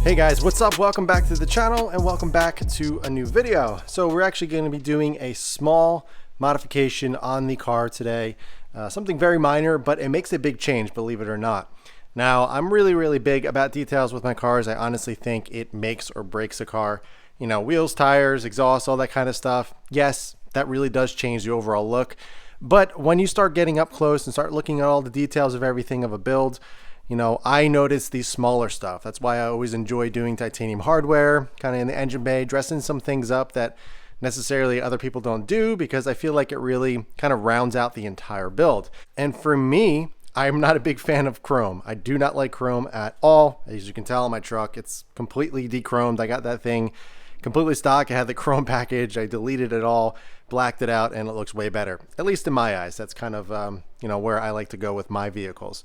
Hey guys, what's up? Welcome back to the channel and welcome back to a new video. So we're actually going to be doing a small modification on the car today. Something very minor, but it makes a big change, believe it or not. Now, I'm really big about details with my cars. I honestly think it makes or breaks a car. You know, wheels, tires, exhaust, all that kind of stuff. Yes, that really does change the overall look. But when you start getting up close and start looking at all the details of everything of a build, you know, I notice the smaller stuff. That's why I always enjoy doing titanium hardware, kind of in the engine bay, dressing some things up that necessarily other people don't do, because I feel like it really kind of rounds out the entire build. And for me, I'm not a big fan of chrome. I do not like chrome at all. As you can tell on my truck, it's completely de-chromed. I got that thing completely stock. I had the chrome package. I deleted it all, blacked it out, and it looks way better. At least in my eyes. That's kind of where I like to go with my vehicles.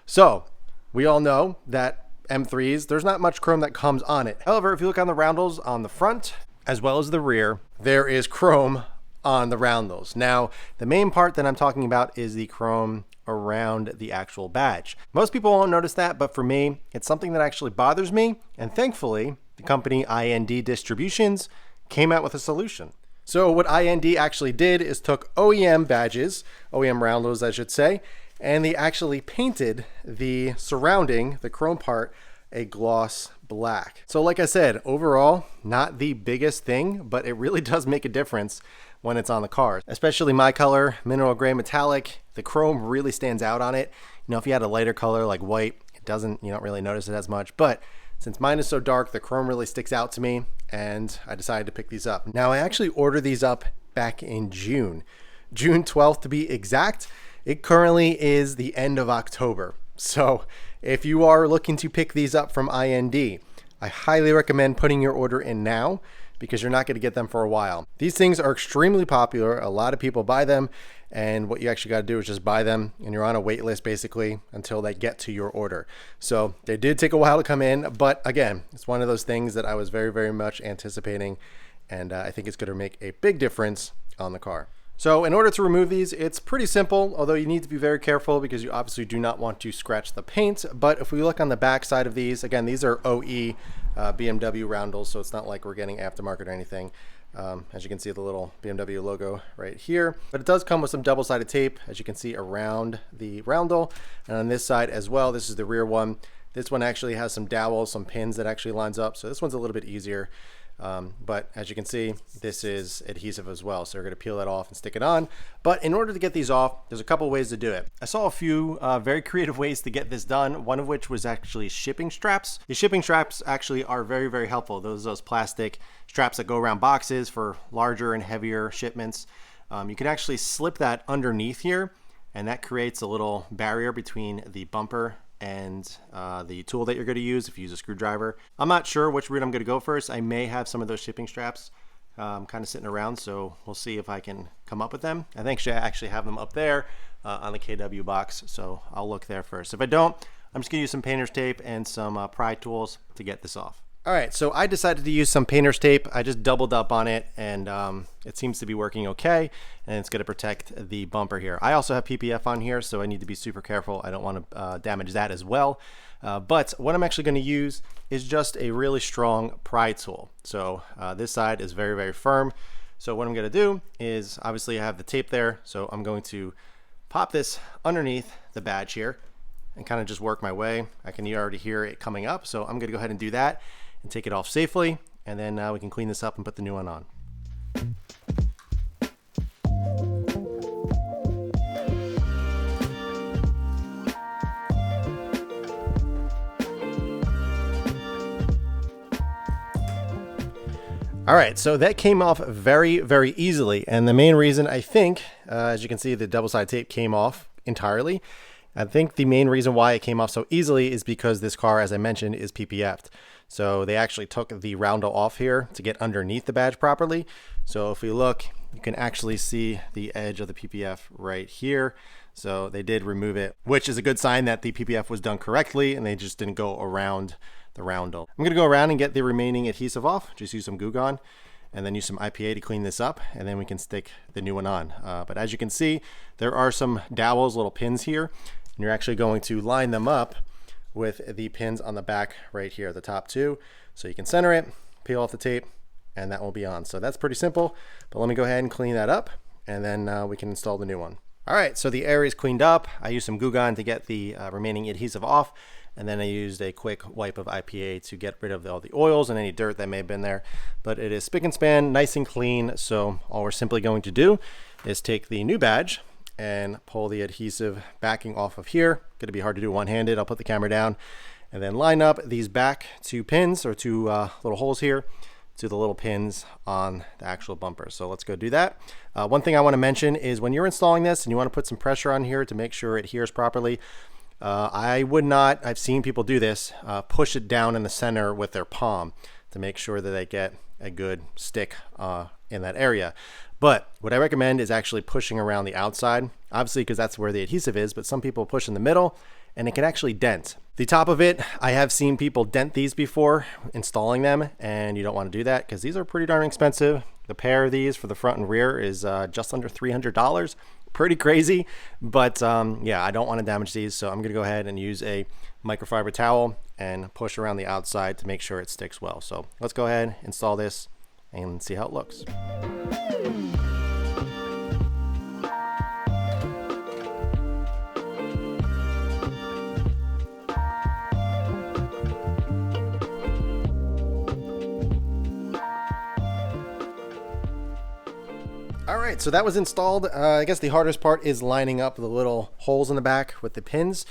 So we all know that M3s, there's not much chrome that comes on it. However, if you look on the Roundels on the front as well as the rear, there is chrome on the Roundels. Now, the main part that I'm talking about is the chrome around the actual badge. Most people won't notice that, but for me, it's something that actually bothers me. And thankfully, the company IND Distributions came out with a solution. So what IND actually did is took OEM badges, OEM Roundels, I should say, and they actually painted the surrounding, the chrome part, a gloss black. So like I said, overall, not the biggest thing, but it really does make a difference when it's on the car. Especially my color, mineral gray metallic, the chrome really stands out on it. You know, if you had a lighter color like white, it doesn't, you don't really notice it as much. But since mine is so dark, the chrome really sticks out to me, and I decided to pick these up. Now, I actually ordered these up back in June 12th to be exact. It currently is the end of October. So if you are looking to pick these up from IND, I highly recommend putting your order in now, because you're not going to get them for a while. These things are extremely popular. A lot of people buy them, and what you actually got to do is just buy them, and you're on a wait list basically until they get to your order. So they did take a while to come in, but again, it's one of those things that I was very much anticipating, and I think it's going to make a big difference on the car. So in order to remove these, it's pretty simple, although you need to be very careful because you obviously do not want to scratch the paint. But if we look on the back side of these, again, these are OE BMW Roundels, so it's not like we're getting aftermarket or anything. As you can see, the little BMW logo right here. But it does come with some double-sided tape, as you can see, around the Roundel. And on this side as well, this is the rear one. This one actually has some dowels, some pins that actually lines up, so this one's a little bit easier. But as you can see, this is adhesive as well, so we're going to peel that off and stick it on. But in order to get these off, there's a couple ways to do it. I saw a few very creative ways to get this done, one of which was actually shipping straps. The shipping straps actually are very helpful. Those plastic straps that go around boxes for larger and heavier shipments. You can actually slip that underneath here, and that creates a little barrier between the bumper and the tool that you're going to use if you use a screwdriver. I'm not sure which route I'm going to go first. I may have some of those shipping straps kind of sitting around, so we'll see if I can come up with them. I think I actually have them up there on the KW box, so I'll look there first. If I don't, I'm just going to use some painter's tape and some pry tools to get this off. All right, so I decided to use some painter's tape. I just doubled up on it, and it seems to be working okay, and it's going to protect the bumper here. I also have PPF on here, so I need to be super careful. I don't want to damage that as well. But what I'm actually going to use is just a really strong pry tool. So this side is very firm. So what I'm going to do is, obviously I have the tape there, so I'm going to pop this underneath the badge here and kind of just work my way. I can already hear it coming up, so I'm going to go ahead and do that and take it off safely, and then we can clean this up and put the new one on. All right, so that came off very easily, and the main reason, I think, as you can see, the double-sided tape came off entirely. I think the main reason why it came off so easily is because this car, as I mentioned, is PPF'd. So they actually took the roundel off here to get underneath the badge properly. So if we look, you can actually see the edge of the PPF right here. So they did remove it, which is a good sign that the PPF was done correctly and they just didn't go around the roundel. I'm gonna go around and get the remaining adhesive off. Just use some Goo Gone and then use some IPA to clean this up, and then we can stick the new one on. But as you can see, there are some dowels, little pins here, and you're actually going to line them up with the pins on the back right here, the top two. So you can center it, peel off the tape, and that will be on. So that's pretty simple, but let me go ahead and clean that up, and then we can install the new one. All right, so the area is cleaned up. I used some Goo Gone to get the remaining adhesive off, and then I used a quick wipe of IPA to get rid of all the oils and any dirt that may have been there. But it is spick and span, nice and clean, so all we're simply going to do is take the new badge and pull the adhesive backing off of here. Gonna be hard to do one-handed. I'll put the camera down and then line up these back two pins, or two little holes here, to the little pins on the actual bumper. So let's go do that. One thing I want to mention is when you're installing this and you want to put some pressure on here to make sure it adheres properly, I would not, I've seen people do this, push it down in the center with their palm to make sure that they get a good stick in that area. But what I recommend is actually pushing around the outside, obviously because that's where the adhesive is, but some people push in the middle and it can actually dent. The top of it, I have seen people dent these before installing them, and you don't want to do that because these are pretty darn expensive. The pair of these for the front and rear is just under $300. Pretty crazy, but yeah, I don't want to damage these, so I'm gonna go ahead and use a microfiber towel and push around the outside to make sure it sticks well. So let's go ahead, install this, and see how it looks. All right, so that was installed. I guess the hardest part is lining up the little holes in the back with the pins,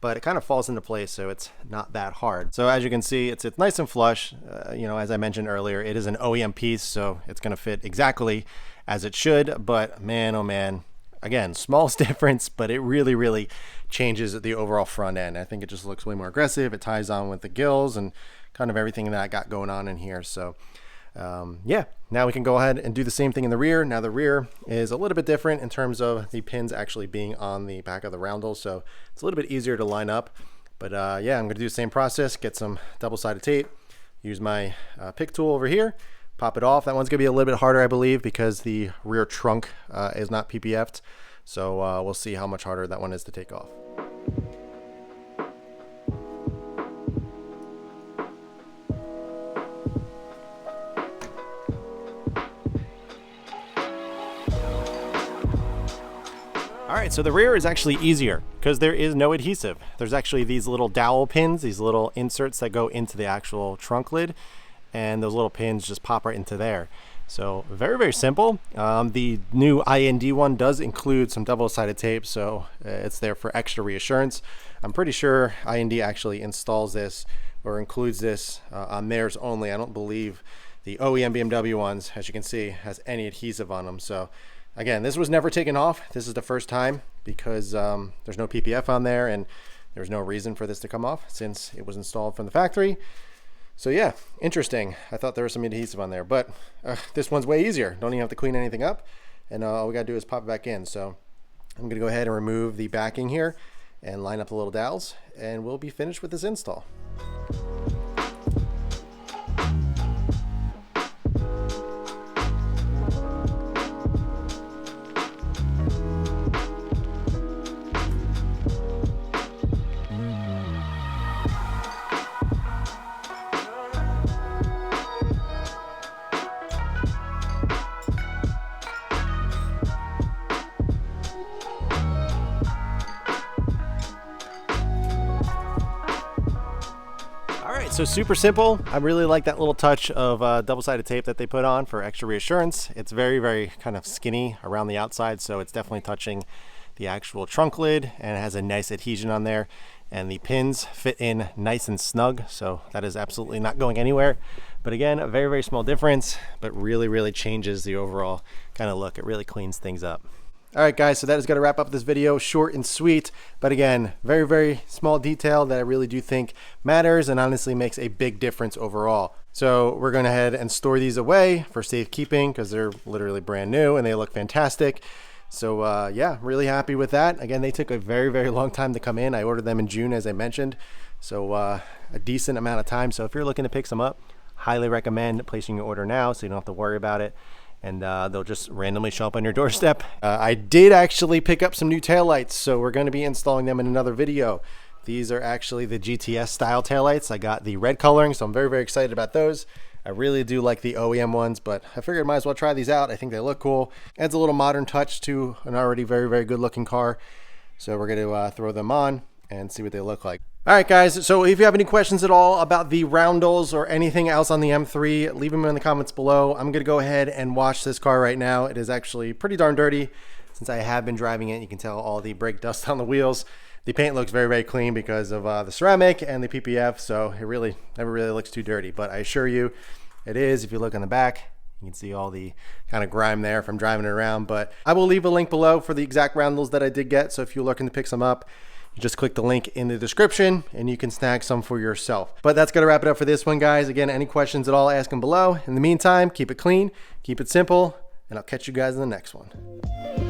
but it kind of falls into place, so it's not that hard. So as you can see, it's nice and flush. You know, as I mentioned earlier, it is an OEM piece, so it's gonna fit exactly as it should, but man, oh man, again, smallest difference, but it really, really changes the overall front end. I think it just looks way more aggressive. It ties on with the gills and kind of everything that I got going on in here. So yeah, now we can go ahead and do the same thing in the rear. Now the rear is a little bit different in terms of the pins actually being on the back of the roundels, so it's a little bit easier to line up. But yeah, I'm gonna do the same process, get some double-sided tape, use my pick tool over here, pop it off. That one's gonna be a little bit harder, I believe, because the rear trunk is not PPF'd, so we'll see how much harder that one is to take off. All right, so the rear is actually easier because there is no adhesive. There's actually these little dowel pins, these little inserts that go into the actual trunk lid, and those little pins just pop right into there. So very, very simple. The new IND one does include some double-sided tape, so it's there for extra reassurance. I'm pretty sure IND actually installs this or includes this on theirs only. I don't believe the OEM BMW ones, as you can see, has any adhesive on them. So again, this was never taken off. This is the first time because there's no PPF on there and there's no reason for this to come off since it was installed from the factory. So yeah, interesting. I thought there was some adhesive on there, but this one's way easier. Don't even have to clean anything up, and all we gotta do is pop it back in. So I'm gonna go ahead and remove the backing here and line up the little dowels, and we'll be finished with this install. So super simple. I really like that little touch of double-sided tape that they put on for extra reassurance. It's very, very kind of skinny around the outside, so it's definitely touching the actual trunk lid, and it has a nice adhesion on there, and the pins fit in nice and snug, so that is absolutely not going anywhere. But again, a very, very small difference, but really, really changes the overall kind of look. It really cleans things up. All right, guys, so that is going to wrap up this video. Short and sweet, but again, very, very small detail that I really do think matters and honestly makes a big difference overall. So we're going to head and store these away for safekeeping because they're literally brand new and they look fantastic. So yeah, really happy with that. Again, they took a very, very long time to come in. I ordered them in June, as I mentioned, so a decent amount of time. So if you're looking to pick some up, highly recommend placing your order now so you don't have to worry about it. And they'll just randomly show up on your doorstep. I did actually pick up some new taillights, so we're going to be installing them in another video. These are actually the GTS style taillights. I got the red coloring, so I'm very, very excited about those. I really do like the OEM ones, but I figured I might as well try these out. I think they look cool. Adds a little modern touch to an already very, very good looking car. So we're going to throw them on and see what they look like. All right, guys, so if you have any questions at all about the Roundels or anything else on the M3, leave them in the comments below. I'm going to go ahead and wash this car right now. It is actually pretty darn dirty. Since I have been driving it, you can tell all the brake dust on the wheels. The paint looks very, very clean because of the ceramic and the PPF, so it really never really looks too dirty. But I assure you, it is. If you look on the back, you can see all the kind of grime there from driving it around. But I will leave a link below for the exact Roundels that I did get, so if you're looking to pick some up, you just click the link in the description and you can snag some for yourself. But that's going to wrap it up for this one, guys. Again, any questions at all, ask them below. In the meantime, keep it clean, keep it simple, and I'll catch you guys in the next one.